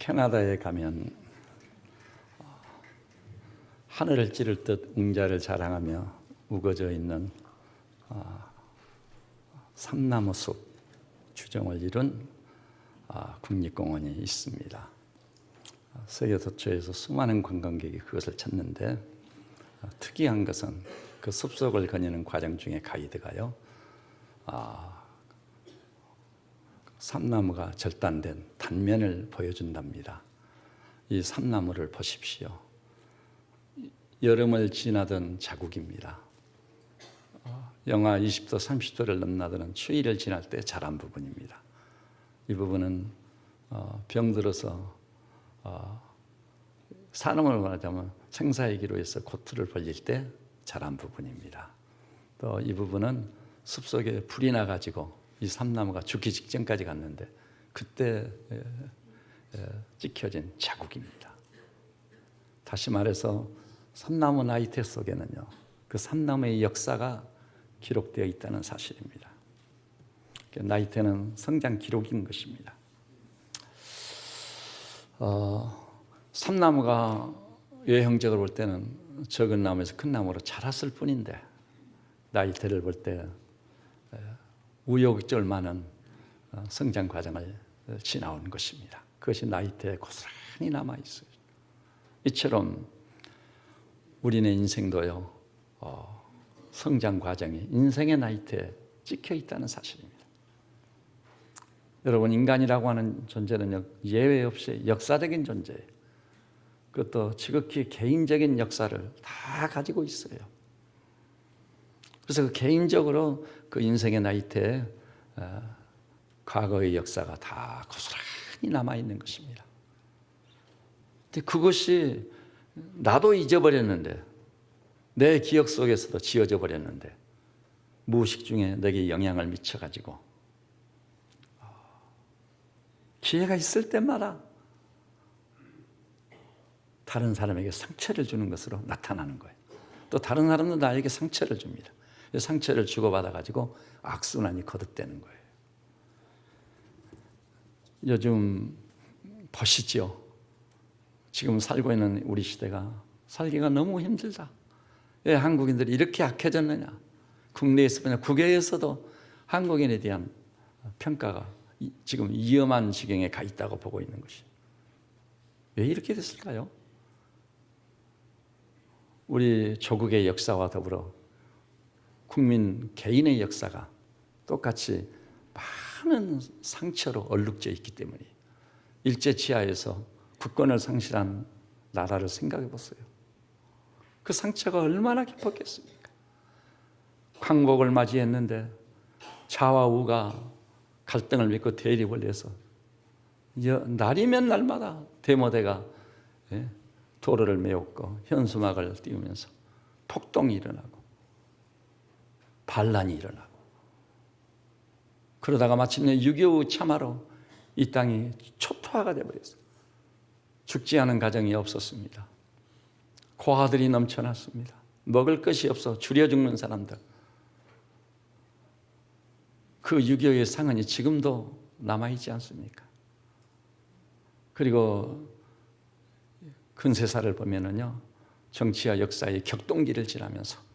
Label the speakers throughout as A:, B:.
A: 캐나다에 가면 하늘을 찌를 듯 웅자를 자랑하며 우거져 있는 삼나무 숲 주정을 이룬 국립공원이 있습니다. 세계 도처에서 수많은 관광객이 그것을 찾는데 특이한 것은 그 숲속을 거니는 과정 중에 가이드가요, 삼나무가 절단된 단면을 보여준답니다. 이 삼나무를 보십시오. 여름을 지나던 자국입니다. 영하 20도, 30도를 넘나드는 추위를 지날 때 자란 부분입니다. 이 부분은 병들어서 사람을 말하자면 생사의 기로에서 고투를 벌릴 때 자란 부분입니다. 또 이 부분은 숲속에 불이 나가지고 이 삼나무가 죽기 직전까지 갔는데 그때 찍혀진 자국입니다. 다시 말해서 삼나무 나이테 속에는요, 그 삼나무의 역사가 기록되어 있다는 사실입니다. 나이테는 성장 기록인 것입니다. 삼나무가 외형적으로 볼 때는 적은 나무에서 큰 나무로 자랐을 뿐인데 나이테를 볼 때 우여곡절 많은 성장 과정을 지나온 것입니다. 그것이 나이테에 고스란히 남아있어요. 이처럼 우리네 인생도요, 성장 과정이 인생의 나이테에 찍혀 있다는 사실입니다. 여러분, 인간이라고 하는 존재는 예외 없이 역사적인 존재예요. 그것도 지극히 개인적인 역사를 다 가지고 있어요. 그래서 그 개인적으로 그 인생의 나이테에 과거의 역사가 다 고스란히 남아있는 것입니다. 근데 그것이 나도 잊어버렸는데, 내 기억 속에서도 지워져 버렸는데 무의식 중에 내게 영향을 미쳐가지고 기회가 있을 때마다 다른 사람에게 상처를 주는 것으로 나타나는 거예요. 또 다른 사람도 나에게 상처를 줍니다. 상처를 주고받아가지고 악순환이 거듭되는 거예요. 요즘 보시죠. 지금 살고 있는 우리 시대가 살기가 너무 힘들다. 왜 한국인들이 이렇게 약해졌느냐. 국내에서나 국외에서도 한국인에 대한 평가가 지금 위험한 지경에 가 있다고 보고 있는 것이. 왜 이렇게 됐을까요? 우리 조국의 역사와 더불어 국민 개인의 역사가 똑같이 많은 상처로 얼룩져 있기 때문이에요. 일제치하에서 국권을 상실한 나라를 생각해 보세요. 그 상처가 얼마나 깊었겠습니까? 광복을 맞이했는데 좌와 우가 갈등을 맺고 대립을 해서 날이면 날마다 대모대가 도로를 메웠고 현수막을 띄우면서 폭동이 일어나고 반란이 일어나고, 그러다가 마침내 6.25 참화로 이 땅이 초토화가 되어버렸어요. 죽지 않은 가정이 없었습니다. 고아들이 넘쳐났습니다. 먹을 것이 없어 줄여 죽는 사람들. 그 6.25의 상흔이 지금도 남아있지 않습니까? 그리고 근세사를 보면은요, 정치와 역사의 격동기를 지나면서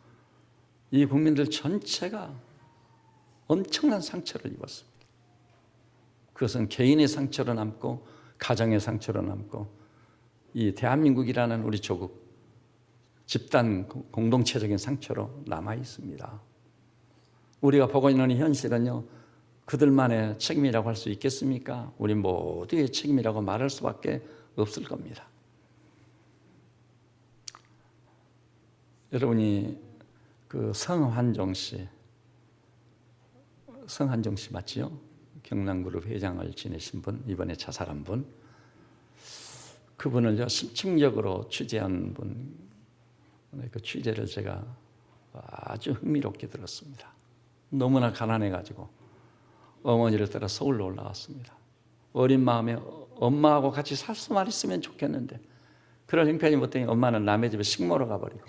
A: 이 국민들 전체가 엄청난 상처를 입었습니다. 그것은 개인의 상처로 남고 가정의 상처로 남고 이 대한민국이라는 우리 조국 집단 공동체적인 상처로 남아 있습니다. 우리가 보고 있는 현실은요, 그들만의 책임이라고 할 수 있겠습니까? 우리 모두의 책임이라고 말할 수밖에 없을 겁니다. 여러분이 그 성한종 씨 맞지요? 경남그룹 회장을 지내신 분, 이번에 자살한 분, 그분을 심층적으로 취재한 분, 그 취재를 제가 아주 흥미롭게 들었습니다. 너무나 가난해가지고 어머니를 따라 서울로 올라왔습니다. 어린 마음에 엄마하고 같이 살 수만 있으면 좋겠는데 그럴 형편이 못되니 엄마는 남의 집에 식모로 가버리고,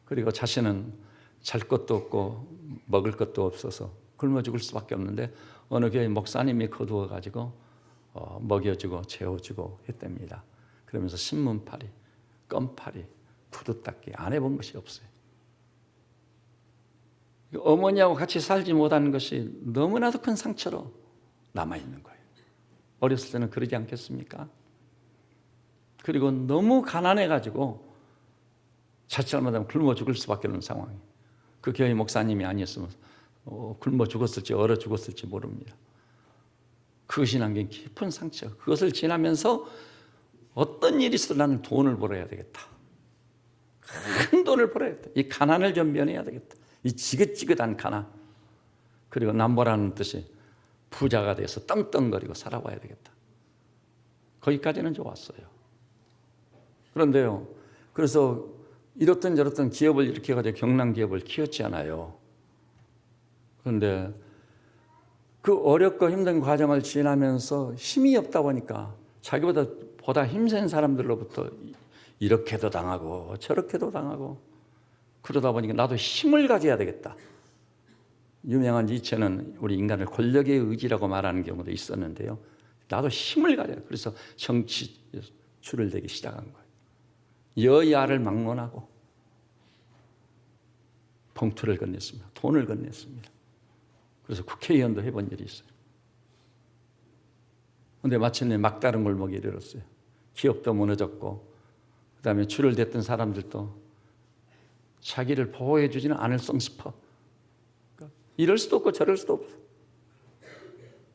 A: 그리고 자신은 잘 것도 없고 먹을 것도 없어서 굶어 죽을 수밖에 없는데 어느 교회 목사님이 거두어가지고 먹여주고 재워주고 했답니다. 그러면서 신문팔이, 껌팔이, 구두 닦기 안 해본 것이 없어요. 어머니하고 같이 살지 못하는 것이 너무나도 큰 상처로 남아있는 거예요. 어렸을 때는 그러지 않겠습니까? 그리고 너무 가난해가지고 자칫 잘못하면 굶어 죽을 수밖에 없는 상황이에요. 그 교회 목사님이 아니었으면 굶어 죽었을지 얼어 죽었을지 모릅니다. 그것이 남긴 깊은 상처, 그것을 지나면서 어떤 일이 있어도 나는 돈을 벌어야 되겠다. 큰 돈을 벌어야겠다. 이 가난을 좀 면해야 되겠다. 이 지긋지긋한 가난. 그리고 남보라는 뜻이 부자가 돼서 떵떵거리고 살아와야 되겠다. 거기까지는 좋았어요. 그런데요, 그래서 이렇든 저렇든 기업을 일으켜가지고 경남 기업을 키웠잖아요. 그런데 그 어렵고 힘든 과정을 지나면서 힘이 없다 보니까 자기보다 힘센 사람들로부터 이렇게도 당하고 저렇게도 당하고 그러다 보니까 나도 힘을 가져야 되겠다. 유명한 니체는 우리 인간을 권력의 의지라고 말하는 경우도 있었는데요. 나도 힘을 가져야 돼. 그래서 정치 줄을 대기 시작한 거예요. 여야를 막론하고 봉투를 건넸습니다. 돈을 건넸습니다. 그래서 국회의원도 해본 일이 있어요. 그런데 마침내 막다른 골목에 이르렀어요. 기업도 무너졌고 그다음에 줄을 댔던 사람들도 자기를 보호해 주지는 않을 싶어. 이럴 수도 없고 저럴 수도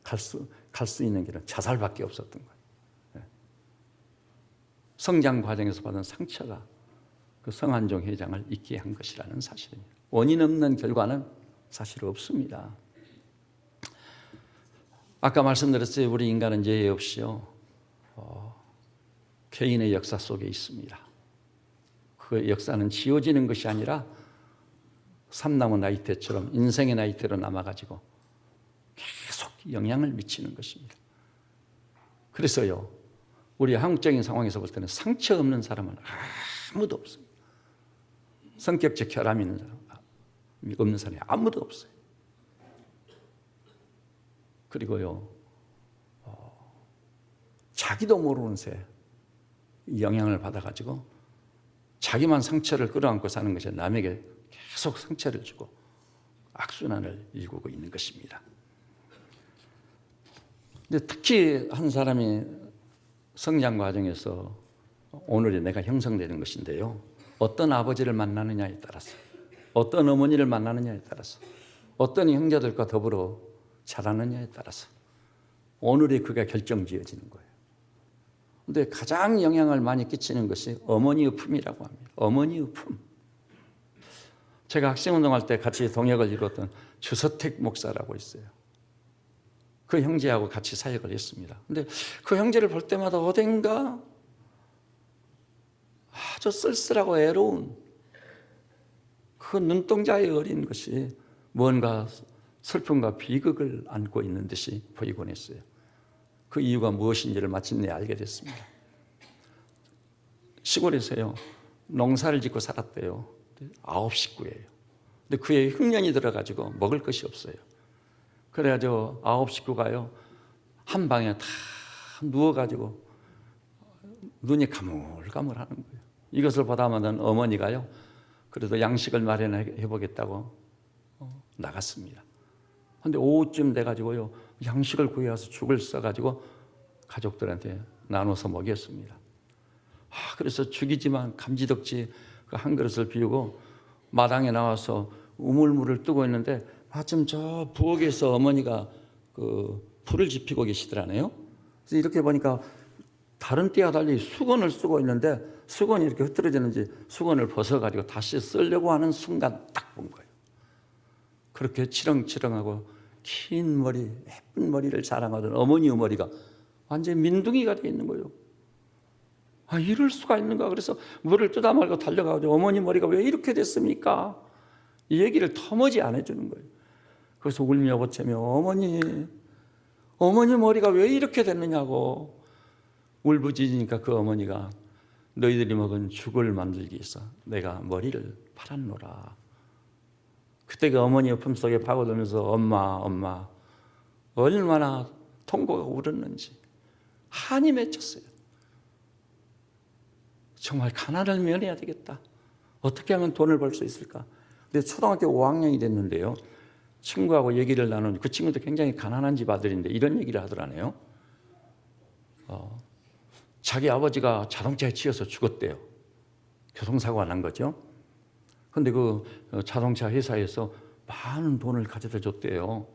A: 없어. 갈 수 있는 길은 자살밖에 없었던 거예요. 성장 과정에서 받은 상처가 그 성한종 회장을 있게 한 것이라는 사실입니다. 원인 없는 결과는 사실 없습니다. 아까 말씀드렸어요. 우리 인간은 예외 없이요. 개인의 역사 속에 있습니다. 그 역사는 지워지는 것이 아니라 삼나무 나이테처럼 인생의 나이테로 남아가지고 계속 영향을 미치는 것입니다. 그래서요, 우리 한국적인 상황에서 볼 때는 상처 없는 사람은 아무도 없어요. 성격적 결함이 있는 사람, 없는 사람이 아무도 없어요. 그리고요, 자기도 모르는 새 영향을 받아가지고 자기만 상처를 끌어안고 사는 것이 남에게 계속 상처를 주고 악순환을 일구고 있는 것입니다. 근데 특히 한 사람이 성장 과정에서 오늘의 내가 형성되는 것인데요. 어떤 아버지를 만나느냐에 따라서, 어떤 어머니를 만나느냐에 따라서, 어떤 형제들과 더불어 자라느냐에 따라서 오늘의 그가 결정지어지는 거예요. 그런데 가장 영향을 많이 끼치는 것이 어머니의 품이라고 합니다. 어머니의 품. 제가 학생운동할 때 같이 동역을 이루었던 주서택 목사라고 있어요. 그 형제하고 같이 사역을 했습니다. 그런데 그 형제를 볼 때마다 어딘가 아주 쓸쓸하고 애로운 그 눈동자에 어린 것이 뭔가 슬픔과 비극을 안고 있는 듯이 보이곤 했어요. 그 이유가 무엇인지를 마침내 알게 됐습니다. 시골에서요, 농사를 짓고 살았대요. 9식구예요. 근데 그에 흉년이 들어가지고 먹을 것이 없어요. 그래가지고 9식구가요, 한 방에 다 누워가지고 눈이 가물가물하는 거예요. 이것을 보다마는 어머니가요, 그래도 양식을 마련해 보겠다고 나갔습니다. 그런데 오후쯤 돼가지고요, 양식을 구해와서 죽을 써가지고 가족들한테 나눠서 먹였습니다. 그래서 죽이지만 감지덕지 그 한 그릇을 비우고 마당에 나와서 우물물을 뜨고 있는데 마침 저 부엌에서 어머니가 그 불을 지피고 계시더라네요. 그래서 이렇게 보니까 다른 때와 달리 수건을 쓰고 있는데 수건이 이렇게 흐트러지는지 수건을 벗어가지고 다시 쓰려고 하는 순간 딱 본 거예요. 그렇게 치렁치렁하고 긴 머리, 예쁜 머리를 자랑하던 어머니의 머리가 완전히 민둥이가 되어 있는 거예요. 이럴 수가 있는가. 그래서 물을 뜨다 말고 달려가지고 어머니 머리가 왜 이렇게 됐습니까? 이 얘기를 터머지 안 해주는 거예요. 그래서 울며 보채며 어머니 머리가 왜 이렇게 됐느냐고 울부짖으니까 그 어머니가 너희들이 먹은 죽을 만들기 위해서 내가 머리를 팔았노라. 그때 그 어머니의 품속에 파고들면서 엄마 얼마나 통곡하고 울었는지 한이 맺혔어요. 정말 가난을 면해야 되겠다. 어떻게 하면 돈을 벌 수 있을까? 근데 초등학교 5학년이 됐는데요. 친구하고 얘기를 나누는 그 친구도 굉장히 가난한 집 아들인데 이런 얘기를 하더라네요. 자기 아버지가 자동차에 치여서 죽었대요. 교통사고가 난 거죠. 근데 그 자동차 회사에서 많은 돈을 가져다 줬대요.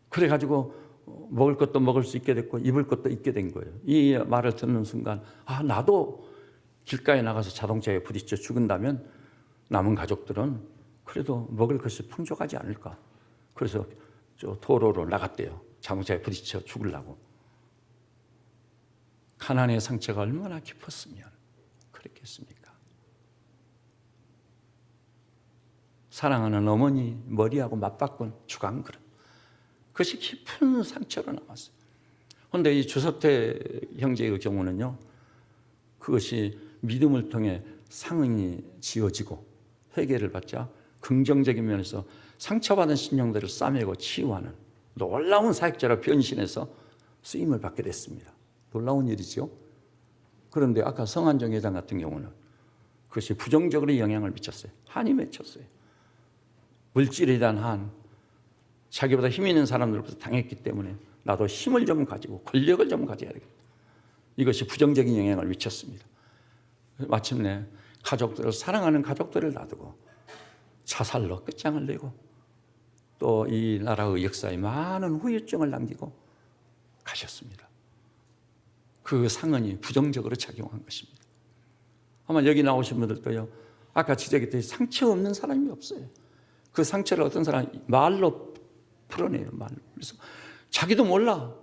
A: 그래가지고 먹을 것도 먹을 수 있게 됐고 입을 것도 입게 된 거예요. 이 말을 듣는 순간 나도 길가에 나가서 자동차에 부딪혀 죽은다면 남은 가족들은 그래도 먹을 것이 풍족하지 않을까. 그래서 저 도로로 나갔대요. 자동차에 부딪혀 죽으려고. 가난의 상처가 얼마나 깊었으면 그랬겠습니까? 사랑하는 어머니 머리하고 맞바꾼 주간 그릇. 그것이 깊은 상처로 남았어요. 그런데 이 주석태 형제의 경우는요, 그것이 믿음을 통해 상흔이 지어지고 회개를 받자 긍정적인 면에서 상처받은 심령들을 싸매고 치유하는 놀라운 사역자로 변신해서 쓰임을 받게 됐습니다. 놀라운 일이죠. 그런데 아까 성한정 회장 같은 경우는 그것이 부정적으로 영향을 미쳤어요. 한이 맺혔어요. 물질에 대한 한, 자기보다 힘 있는 사람들부터 당했기 때문에 나도 힘을 좀 가지고 권력을 좀 가져야 되겠다. 이것이 부정적인 영향을 미쳤습니다. 마침내 가족들을 사랑하는 가족들을 놔두고 자살로 끝장을 내고 또 이 나라의 역사에 많은 후유증을 남기고 가셨습니다. 그 상흔이 부정적으로 작용한 것입니다. 아마 여기 나오신 분들도요, 아까 지적했듯이 상처 없는 사람이 없어요. 그 상처를 어떤 사람이 말로 풀어내요, 말로. 그래서 자기도 몰라.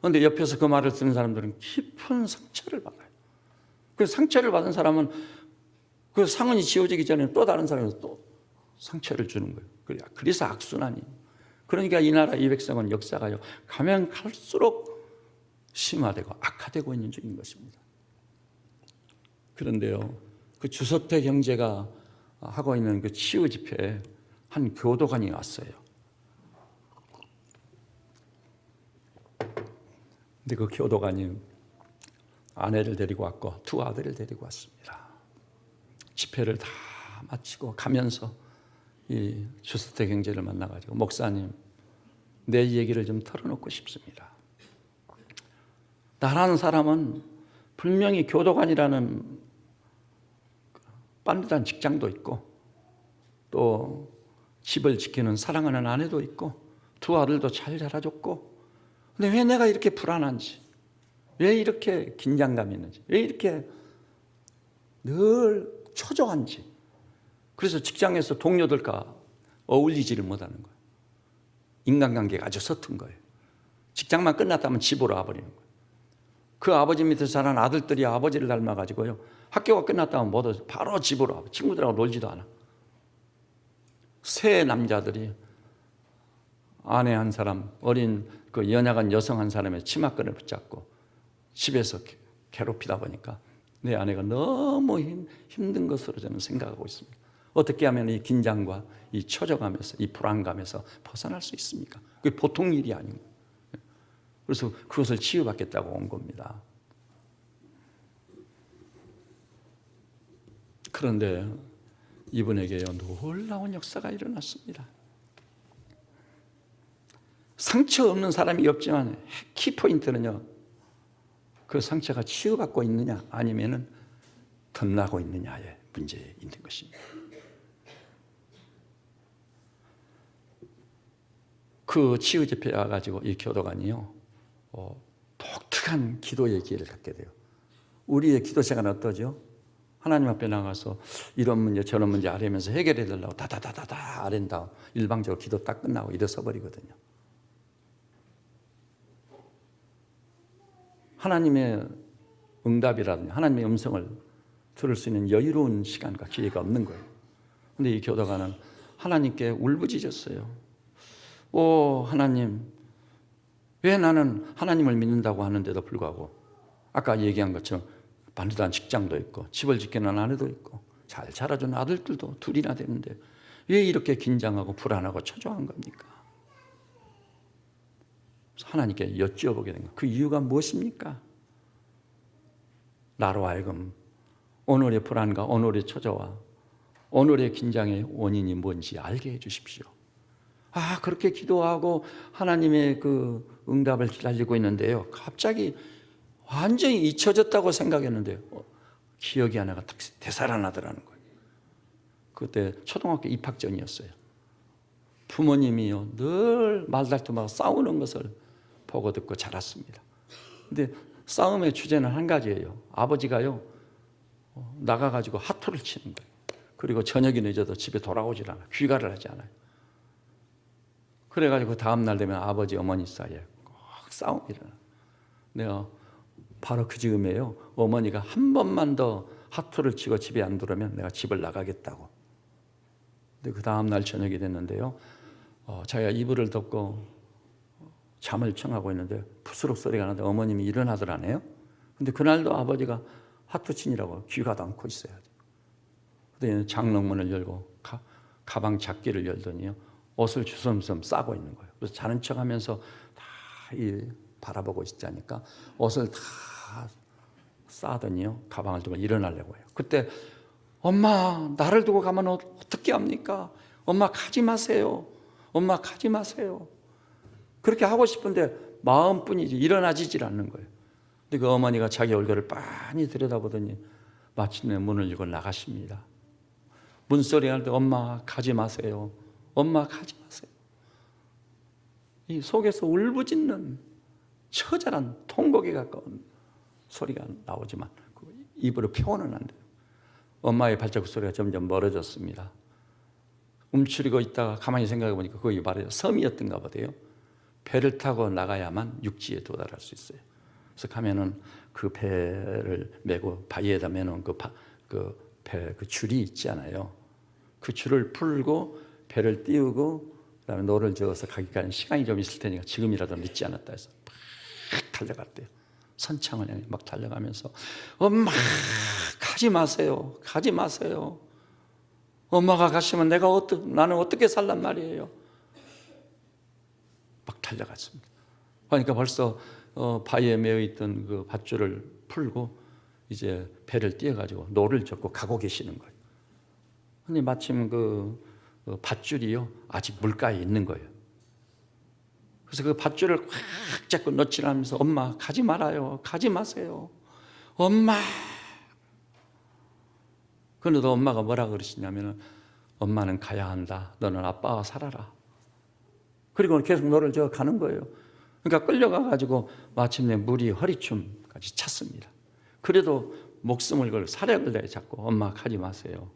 A: 그런데 옆에서 그 말을 듣는 사람들은 깊은 상처를 받아요. 그 상처를 받은 사람은 그 상흔이 지워지기 전에 또 다른 사람에서 또 상처를 주는 거예요. 그래서 악순환이. 그러니까 이 나라 이 백성은 역사가요, 가면 갈수록 심화되고 악화되고 있는 중인 것입니다. 그런데요, 그 주석태 형제가 하고 있는 그 치유 집회에 한 교도관이 왔어요. 근데 그 교도관이 아내를 데리고 왔고 두 아들을 데리고 왔습니다. 집회를 다 마치고 가면서 이 주석태 형제를 만나가지고 목사님, 내 얘기를 좀 털어놓고 싶습니다. 나라는 사람은 분명히 교도관이라는 빤듯한 직장도 있고 또 집을 지키는 사랑하는 아내도 있고 두 아들도 잘 자라줬고, 근데 왜 내가 이렇게 불안한지, 왜 이렇게 긴장감이 있는지, 왜 이렇게 늘 초조한지. 그래서 직장에서 동료들과 어울리지를 못하는 거예요. 인간관계가 아주 서툰 거예요. 직장만 끝났다면 집으로 와버리는 거예요. 그 아버지 밑에서 자란 아들들이 아버지를 닮아가지고요, 학교가 끝났다면 모두 바로 집으로 와. 친구들하고 놀지도 않아. 세 남자들이 아내 한 사람, 어린 그 연약한 여성 한 사람의 치마끈을 붙잡고 집에서 괴롭히다 보니까 내 아내가 너무 힘든 것으로 저는 생각하고 있습니다. 어떻게 하면 이 긴장과 이 초조감에서, 이 불안감에서 벗어날 수 있습니까? 그게 보통 일이 아닙니다. 그래서 그것을 치유받겠다고 온 겁니다. 그런데 이분에게요, 놀라운 역사가 일어났습니다. 상처 없는 사람이 없지만 키포인트는요, 그 상처가 치유받고 있느냐 아니면은 덧나고 있느냐의 문제에 있는 것입니다. 그 치유 집회에 와가지고 이 교도관이요, 독특한 기도의 기회를 갖게 돼요. 우리의 기도 생활은 어떠죠? 하나님 앞에 나가서 이런 문제 저런 문제 아뢰면서 해결해 달라고 다다다다다 아랜 다음 일방적으로 기도 딱 끝나고 일어서 버리거든요. 하나님의 응답이라든지 하나님의 음성을 들을 수 있는 여유로운 시간과 기회가 없는 거예요. 그런데 이 교도관은 하나님께 울부짖었어요. 오 하나님, 왜 나는 하나님을 믿는다고 하는데도 불구하고 아까 얘기한 것처럼 반듯한 직장도 있고 집을 지키는 아내도 있고 잘 자라준 아들들도 둘이나 되는데 왜 이렇게 긴장하고 불안하고 초조한 겁니까? 하나님께 여쭤보게 된 거예요. 그 이유가 무엇입니까? 나로 하여금 오늘의 불안과 오늘의 초조와 오늘의 긴장의 원인이 뭔지 알게 해 주십시오. 그렇게 기도하고 하나님의 그 응답을 기다리고 있는데요, 갑자기 완전히 잊혀졌다고 생각했는데요, 기억이 하나가 되살아나더라는 거예요. 그때 초등학교 입학 전이었어요. 부모님이요 늘 말다툼하고 싸우는 것을 보고 듣고 자랐습니다. 근데 싸움의 주제는 한 가지예요. 아버지가요 나가가지고 하토를 치는 거예요. 그리고 저녁이 늦어도 집에 돌아오질 않아요. 귀가를 하지 않아요. 그래가지고 다음날 되면 아버지 어머니 사이에 꼭 싸움이 일어나요. 내가 바로 그 즈음에요, 어머니가 한 번만 더 하토를 치고 집에 안 들어오면 내가 집을 나가겠다고. 근데 그 다음날 저녁이 됐는데요, 자기가 이불을 덮고 잠을 청하고 있는데 부스럭 소리가 나는데 어머님이 일어나더라네요. 근데 그날도 아버지가 하토 치느라고 귀가도 않고 있어요. 그때 장롱문을 열고 가방 잡기를 열더니요, 옷을 주섬주섬 싸고 있는 거예요. 그래서 자는 척하면서 다 바라보고 있자니까 옷을 다 싸더니요, 가방을 두고 일어나려고 해요. 그때 엄마, 나를 두고 가면 어떻게 합니까? 엄마 가지 마세요. 엄마 가지 마세요. 그렇게 하고 싶은데 마음뿐이지 일어나지질 않는 거예요. 근데 그 어머니가 자기 얼굴을 빤히 들여다보더니 마침내 문을 열고 나가십니다. 문소리 할 때 엄마 가지 마세요. 엄마 가지 마세요. 이 속에서 울부짖는 처절한 통곡에 가까운 소리가 나오지만 입으로 표현은 안 돼요. 엄마의 발자국 소리가 점점 멀어졌습니다. 움츠리고 있다가 가만히 생각해 보니까 거기 말이에요, 섬이었던가 보대요. 배를 타고 나가야만 육지에 도달할 수 있어요. 그래서 가면은 그 배를 메고 바위에다 매놓은 그 줄이 있잖아요. 그 줄을 풀고 배를 띄우고 그다음에 노를 저어서 가기까지 시간이 좀 있을 테니까 지금이라도 늦지 않았다 해서 막 달려갔대요. 선창을 향해 막 달려가면서 엄마 가지 마세요. 가지 마세요. 엄마가 가시면 나는 어떻게 살란 말이에요. 막 달려갔습니다. 그러니까 벌써 바위에 매어 있던 그 밧줄을 풀고 이제 배를 띄어가지고 노를 젓고 가고 계시는 거예요. 근데 마침 그 밧줄이요 아직 물가에 있는 거예요. 그래서 그 밧줄을 꽉 잡고 놓치라면서 엄마 가지 말아요. 가지 마세요. 엄마. 그런데도 엄마가 뭐라 그러시냐면은 엄마는 가야 한다. 너는 아빠와 살아라. 그리고 계속 노를 저어 가는 거예요. 그러니까 끌려가가지고 마침내 물이 허리춤까지 찼습니다. 그래도 목숨을 걸고 사력을 다해 잡고 엄마 가지 마세요.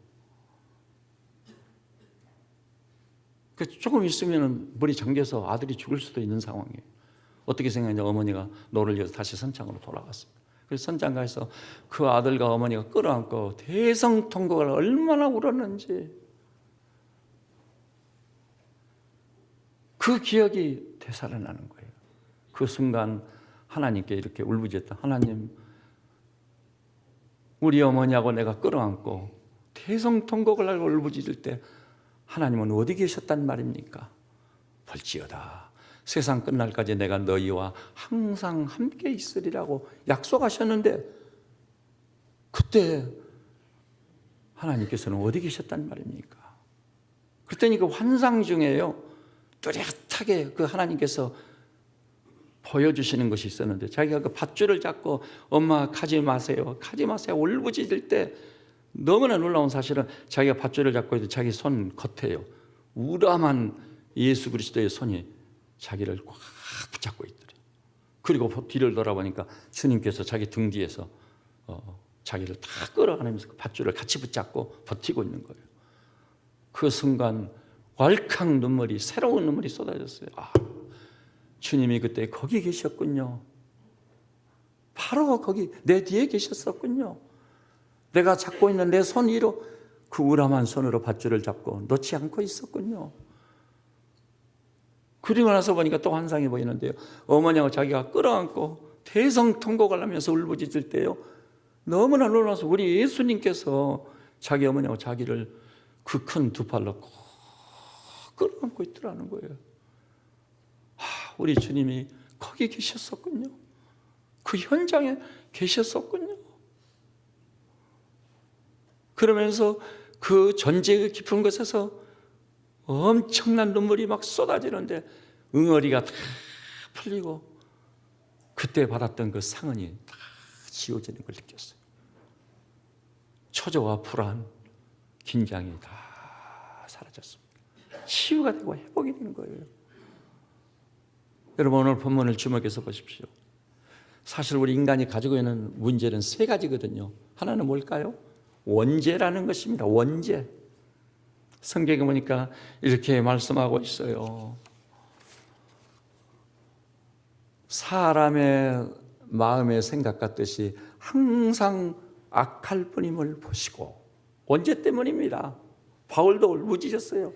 A: 조금 있으면 물이 잠겨서 아들이 죽을 수도 있는 상황이에요. 어떻게 생각하냐, 어머니가 노를 이어서 다시 선창으로 돌아갔습니다. 그래서 선창가에서 그 아들과 어머니가 끌어안고 대성통곡을 얼마나 울었는지 그 기억이 되살아나는 거예요. 그 순간 하나님께 이렇게 울부짖었다. 하나님, 우리 어머니하고 내가 끌어안고 대성통곡을 하고 울부짖을 때 하나님은 어디 계셨단 말입니까? 볼지어다 세상 끝날까지 내가 너희와 항상 함께 있으리라고 약속하셨는데 그때 하나님께서는 어디 계셨단 말입니까? 그랬더니 그 환상 중에요 뚜렷하게 그 하나님께서 보여주시는 것이 있었는데, 자기가 그 밧줄을 잡고 엄마 가지 마세요 가지 마세요 울부짖을 때 너무나 놀라운 사실은 자기가 밧줄을 잡고 있는 자기 손 겉에요 우람한 예수 그리스도의 손이 자기를 꽉 붙잡고 있더래요. 그리고 뒤를 돌아보니까 주님께서 자기 등 뒤에서 자기를 다 끌어안으면서 그 밧줄을 같이 붙잡고 버티고 있는 거예요. 그 순간 왈칵 새로운 눈물이 쏟아졌어요. 주님이 그때 거기 계셨군요. 바로 거기 내 뒤에 계셨었군요. 내가 잡고 있는 내 손 위로 그 우람한 손으로 밧줄을 잡고 놓지 않고 있었군요. 그리고 나서 보니까 또 환상이 보이는데요, 어머니하고 자기가 끌어안고 대성통곡을 하면서 울부짖을 때요 너무나 놀라서 우리 예수님께서 자기 어머니하고 자기를 그 큰 두 팔로 꼭 끌어안고 있더라는 거예요. 우리 주님이 거기 계셨었군요. 그 현장에 계셨었군요. 그러면서 그 전쟁의 깊은 곳에서 엄청난 눈물이 막 쏟아지는데 응어리가 다 풀리고 그때 받았던 그 상흔이 다 지워지는 걸 느꼈어요. 초조와 불안, 긴장이 다 사라졌습니다. 치유가 되고 회복이 되는 거예요. 여러분, 오늘 본문을 주목해서 보십시오. 사실 우리 인간이 가지고 있는 문제는 세 가지거든요. 하나는 뭘까요? 원죄라는 것입니다. 원죄. 성경에 보니까 이렇게 말씀하고 있어요. 사람의 마음의 생각 같듯이 항상 악할 뿐임을 보시고, 원죄 때문입니다. 바울도 울부짖었어요.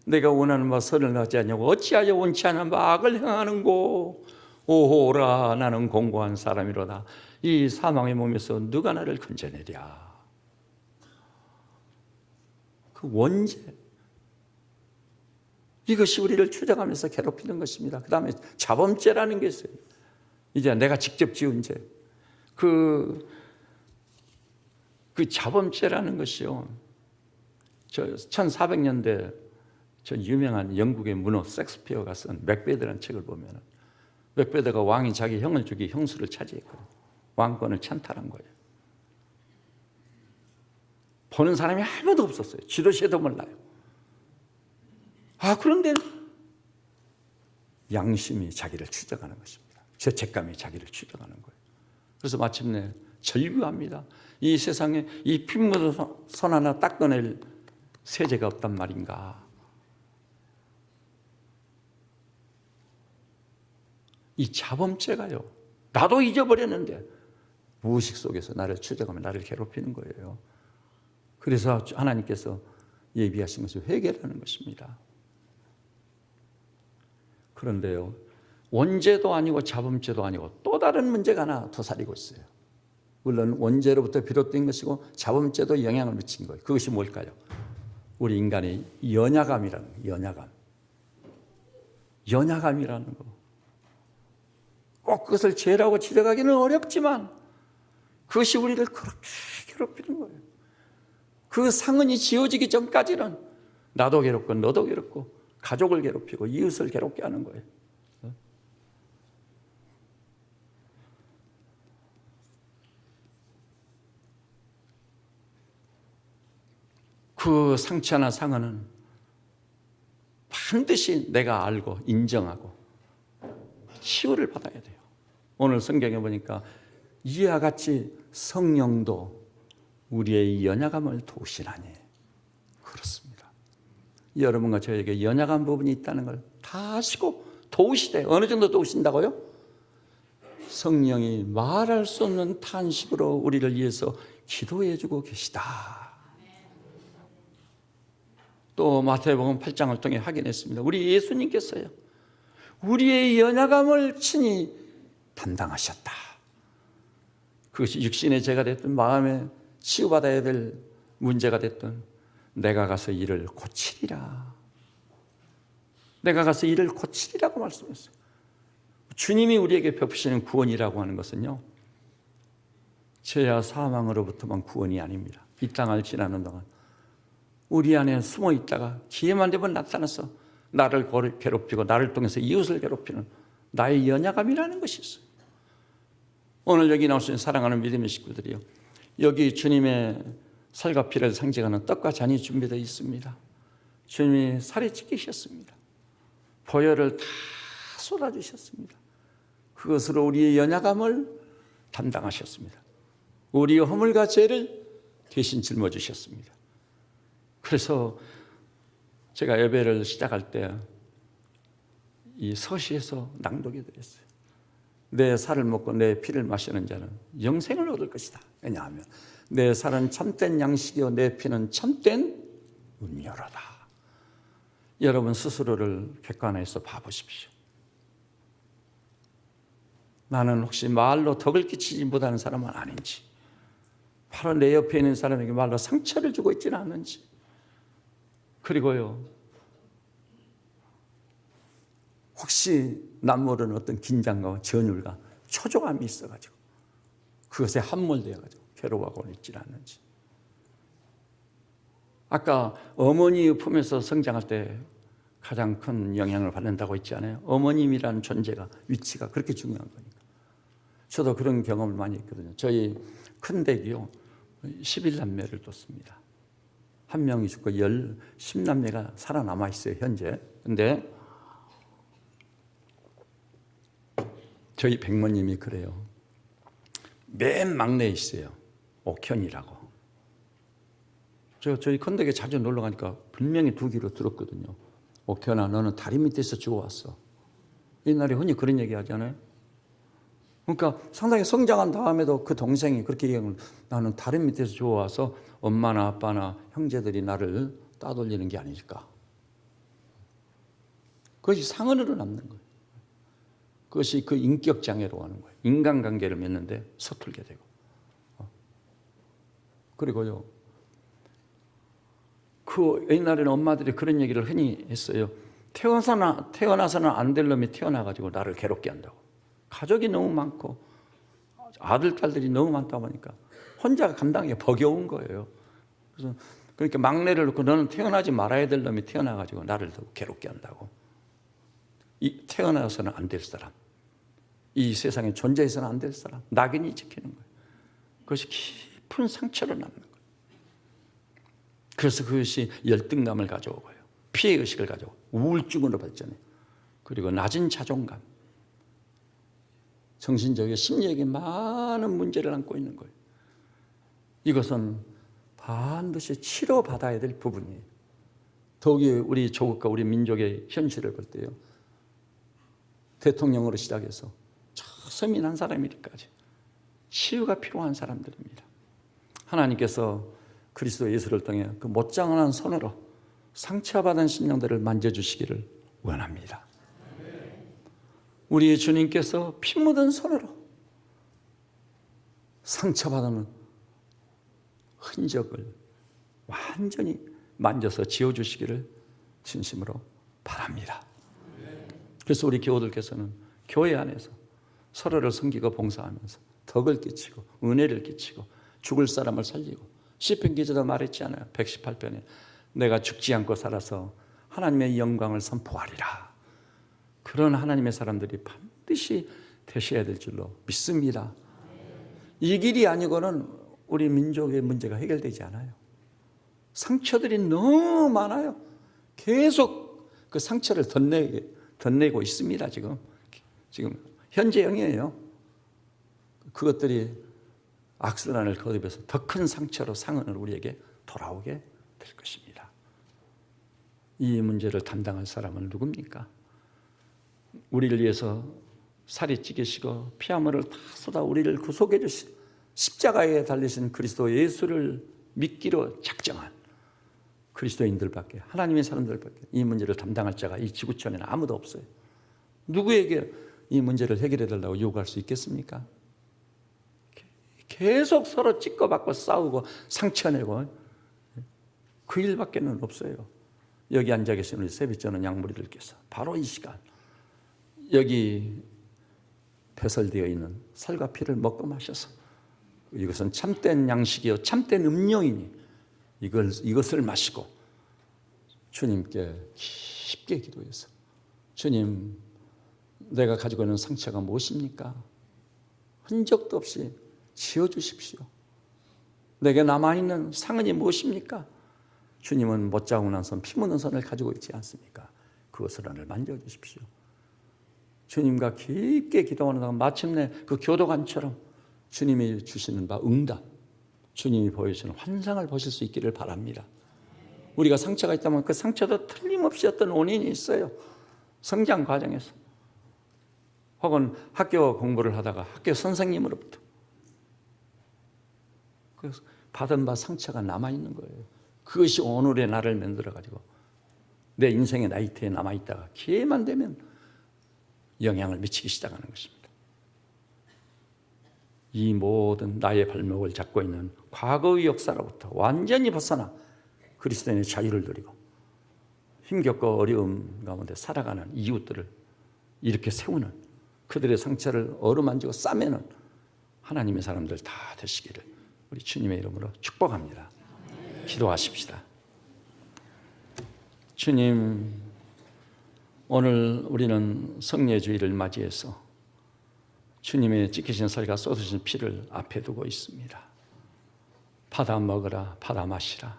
A: 내가 원하는 바 선을 하지 않냐고 어찌하여 원치 않은 바 악을 행하는고. 오호라, 나는 공고한 사람이로다. 이 사망의 몸에서 누가 나를 건져내랴. 그 원죄, 이것이 우리를 추적하면서 괴롭히는 것입니다. 그 다음에 자범죄라는 게 있어요. 이제 내가 직접 지은 죄. 그 자범죄라는 것이요, 저 1400년대 저 유명한 영국의 문호 섹스피어가 쓴 맥베드라는 책을 보면, 맥베드가 왕이 자기 형을 죽이 형수를 차지했거든요. 왕권을 찬탈한 거예요. 보는 사람이 아무도 없었어요. 지도새도 몰라요. 그런데 양심이 자기를 추적하는 것입니다. 죄책감이 자기를 추적하는 거예요. 그래서 마침내 절규합니다. 이 세상에 이 피 묻은 손 하나 닦아낼 세제가 없단 말인가. 이 자범죄가요, 나도 잊어버렸는데 무의식 속에서 나를 추적하며 나를 괴롭히는 거예요. 그래서 하나님께서 예비하신 것이 회개라는 것입니다. 그런데요, 원죄도 아니고 자범죄도 아니고 또 다른 문제가 하나 도사리고 있어요. 물론 원죄로부터 비롯된 것이고 자범죄도 영향을 미친 거예요. 그것이 뭘까요? 우리 인간의 연약함이라는 거예요. 연약함이라는 거. 꼭 그것을 죄라고 지적하기는 어렵지만 그것이 우리를 그렇게 괴롭히는 거예요. 그 상흔이 지워지기 전까지는 나도 괴롭고 너도 괴롭고 가족을 괴롭히고 이웃을 괴롭게 하는 거예요. 그 상처나 상흔은 반드시 내가 알고 인정하고 치유를 받아야 돼요. 오늘 성경에 보니까 이와 같이 성령도 우리의 연약함을 도우시나니. 그렇습니다. 여러분과 저에게 연약한 부분이 있다는 걸 다 아시고 도우시되, 어느 정도 도우신다고요? 성령이 말할 수 없는 탄식으로 우리를 위해서 기도해 주고 계시다. 또 마태복음 8장을 통해 확인했습니다. 우리 예수님께서요, 우리의 연약함을 친히 담당하셨다. 그것이 육신의 죄가 됐든 마음에 치유받아야 될 문제가 됐든 내가 가서 이를 고치리라. 내가 가서 이를 고치리라고 말씀했어요. 주님이 우리에게 베푸시는 구원이라고 하는 것은요, 죄와 사망으로부터만 구원이 아닙니다. 이 땅을 지나는 동안 우리 안에 숨어 있다가 기회만 되면 나타나서 나를 괴롭히고 나를 통해서 이웃을 괴롭히는 나의 연약함이라는 것이 있어요. 오늘 여기 나오신 사랑하는 믿음의 식구들이요, 여기 주님의 살과 피를 상징하는 떡과 잔이 준비되어 있습니다. 주님이 살이 찢기셨습니다. 보혈을 다 쏟아주셨습니다. 그것으로 우리의 연약함을 담당하셨습니다. 우리의 허물과 죄를 대신 짊어지셨습니다. 그래서 제가 예배를 시작할 때 이 서시에서 낭독해 드렸어요. 내 살을 먹고 내 피를 마시는 자는 영생을 얻을 것이다. 왜냐하면 내 살은 참된 양식이요 내 피는 참된 음료로다. 여러분 스스로를 객관해서 봐보십시오. 나는 혹시 말로 덕을 끼치지 못하는 사람은 아닌지, 바로 내 옆에 있는 사람에게 말로 상처를 주고 있지는 않는지, 그리고요 혹시 남 모르는 어떤 긴장과 전율과 초조함이 있어가지고 그것에 함몰되어가지고 괴로워하고 있지 않는지. 아까 어머니의 품에서 성장할 때 가장 큰 영향을 받는다고 했지 않아요? 어머님이라는 존재가, 위치가 그렇게 중요한 거니까. 저도 그런 경험을 많이 했거든요. 저희 큰댁이요 11남매를 뒀습니다. 한 명이 죽고 10남매가 살아남아 있어요 현재. 근데 저희 백모님이 그래요. 맨 막내에 있어요. 옥현이라고. 저희 큰댁에 자주 놀러 가니까 분명히 두 귀로 들었거든요. 옥현아, 너는 다리 밑에서 죽어왔어. 옛날에 흔히 그런 얘기 하잖아요. 그러니까 상당히 성장한 다음에도 그 동생이 그렇게 얘기하면 나는 다리 밑에서 죽어와서 엄마나 아빠나 형제들이 나를 따돌리는 게 아닐까. 그것이 상흔으로 남는 거예요. 그것이 그 인격 장애로 하는 거예요. 인간관계를 맺는데 서툴게 되고. 그리고요. 그 옛날에는 엄마들이 그런 얘기를 흔히 했어요. 태어나서는 안 될 놈이 태어나가지고 나를 괴롭게 한다고. 가족이 너무 많고 아들, 딸들이 너무 많다 보니까 혼자 감당하기 버거운 거예요. 그래서 그러니까 막내를 놓고 너는 태어나지 말아야 될 놈이 태어나가지고 나를 더 괴롭게 한다고. 태어나서는 안 될 사람. 이 세상에 존재해서는 안 될 사람. 낙인이 찍히는 거예요. 그것이 깊은 상처로 남는 거예요. 그래서 그것이 열등감을 가져오고요. 피해의식을 가져오고 우울증으로 발전해요. 그리고 낮은 자존감. 정신적이고 심리적인 많은 문제를 안고 있는 거예요. 이것은 반드시 치료받아야 될 부분이에요. 더욱이 우리 조국과 우리 민족의 현실을 볼 때요. 대통령으로 시작해서 서민한 사람일까지 치유가 필요한 사람들입니다. 하나님께서 그리스도 예수를 통해 그 못장한 손으로 상처받은 심령들을 만져주시기를 원합니다. 우리 주님께서 피 묻은 손으로 상처받은 흔적을 완전히 만져서 지워주시기를 진심으로 바랍니다. 그래서 우리 교우들께서는 교회 안에서 서로를 섬기고 봉사하면서 덕을 끼치고 은혜를 끼치고 죽을 사람을 살리고 시편 기자도 말했지 않아요? 118편에 내가 죽지 않고 살아서 하나님의 영광을 선포하리라. 그런 하나님의 사람들이 반드시 되셔야 될 줄로 믿습니다. 이 길이 아니고는 우리 민족의 문제가 해결되지 않아요. 상처들이 너무 많아요. 계속 그 상처를 덧내고 있습니다. 지금 현재형이에요. 그것들이 악순환을 거듭해서 더 큰 상처로 상흔을 우리에게 돌아오게 될 것입니다. 이 문제를 담당할 사람은 누굽니까? 우리를 위해서 살이 찌기시고 피아물을 다 쏟아 우리를 구속해 주신 십자가에 달리신 그리스도 예수를 믿기로 작정한 그리스도인들밖에, 하나님의 사람들밖에 이 문제를 담당할 자가 이 지구촌에는 아무도 없어요. 누구에게 이 문제를 해결해 달라고 요구할 수 있겠습니까? 계속 서로 찢고받고 싸우고 상처내고 그 일밖에는 없어요. 여기 앉아 계신 우리 세비전원 양무리들께서 바로 이 시간 여기 배설되어 있는 살과 피를 먹고 마셔서 이것은 참된 양식이요 참된 음료이니 이것을 마시고 주님께 깊게 기도해서 주님, 내가 가지고 있는 상처가 무엇입니까? 흔적도 없이 지워주십시오. 내게 남아있는 상흔이 무엇입니까? 주님은 못자국난 손, 피 묻은 손을 가지고 있지 않습니까? 그것을 오늘 만져주십시오. 주님과 깊게 기도하는 동안 마침내 그 교도관처럼 주님이 주시는 바 응답, 주님이 보여주시는 환상을 보실 수 있기를 바랍니다. 우리가 상처가 있다면 그 상처도 틀림없이 어떤 원인이 있어요. 성장 과정에서 혹은 학교 공부를 하다가 학교 선생님으로부터 그래서 받은 바 상처가 남아있는 거예요. 그것이 오늘의 나를 만들어가지고 내 인생의 나이트에 남아있다가 기회만 되면 영향을 미치기 시작하는 것입니다. 이 모든 나의 발목을 잡고 있는 과거의 역사로부터 완전히 벗어나 그리스도인의 자유를 누리고 힘겹고 어려움 가운데 살아가는 이웃들을 이렇게 세우는, 그들의 상처를 어루만지고 싸매는 하나님의 사람들 다 되시기를 우리 주님의 이름으로 축복합니다. 기도하십시다. 주님, 오늘 우리는 성례주의를 맞이해서 주님의 찢기신 살과 쏟으신 피를 앞에 두고 있습니다. 받아 먹으라, 받아 마시라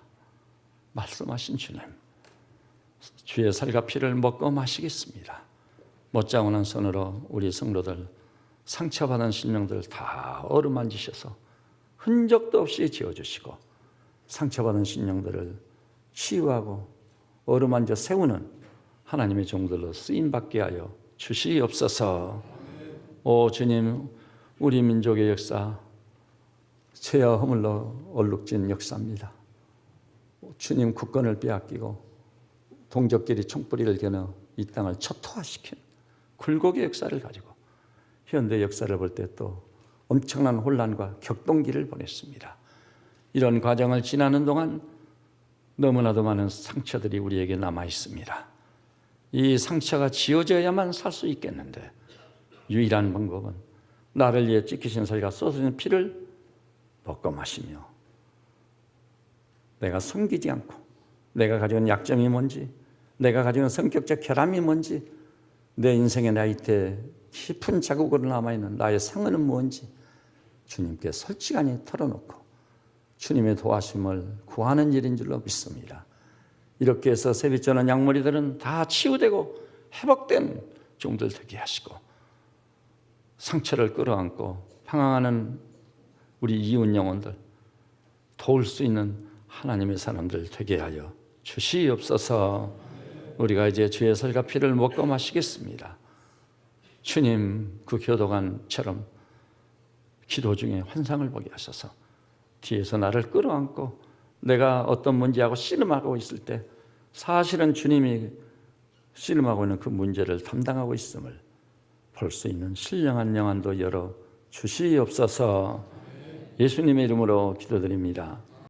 A: 말씀하신 주님, 주의 살과 피를 먹고 마시겠습니다. 못자고난 손으로 우리 성도들 상처받은 심령들 다 어루만지셔서 흔적도 없이 지어주시고 상처받은 심령들을 치유하고 어루만져 세우는 하나님의 종들로 쓰임받게 하여 주시옵소서. 오 주님, 우리 민족의 역사 죄와 허물로 얼룩진 역사입니다. 주님, 국권을 빼앗기고 동족끼리 총뿌리를 겨누 이 땅을 초토화시킨 굴곡의 역사를 가지고 현대 역사를 볼 때 또 엄청난 혼란과 격동기를 보냈습니다. 이런 과정을 지나는 동안 너무나도 많은 상처들이 우리에게 남아 있습니다. 이 상처가 지워져야만 살 수 있겠는데 유일한 방법은 나를 위해 찢기신 살과 쏟아진 피를 먹고 마시며 내가 숨기지 않고 내가 가지고 있는 약점이 뭔지, 내가 가지고 있는 성격적 결함이 뭔지, 내 인생의 나이테 깊은 자국으로 남아있는 나의 상흔은 뭔지 주님께 솔직하게 털어놓고 주님의 도와심을 구하는 일인 줄로 믿습니다. 이렇게 해서 세빛전원 양머리들은 다 치유되고 회복된 종들 되게 하시고 상처를 끌어안고 평안하는 우리 이웃 영혼들 도울 수 있는 하나님의 사람들 되게 하여 주시옵소서. 우리가 이제 주의 살과 피를 먹고 마시겠습니다. 주님, 그 교도관처럼 기도 중에 환상을 보게 하셔서 뒤에서 나를 끌어안고 내가 어떤 문제하고 씨름하고 있을 때 사실은 주님이 씨름하고 있는 그 문제를 담당하고 있음을 볼 수 있는 신령한 영안도 열어 주시옵소서. 예수님의 이름으로 기도드립니다.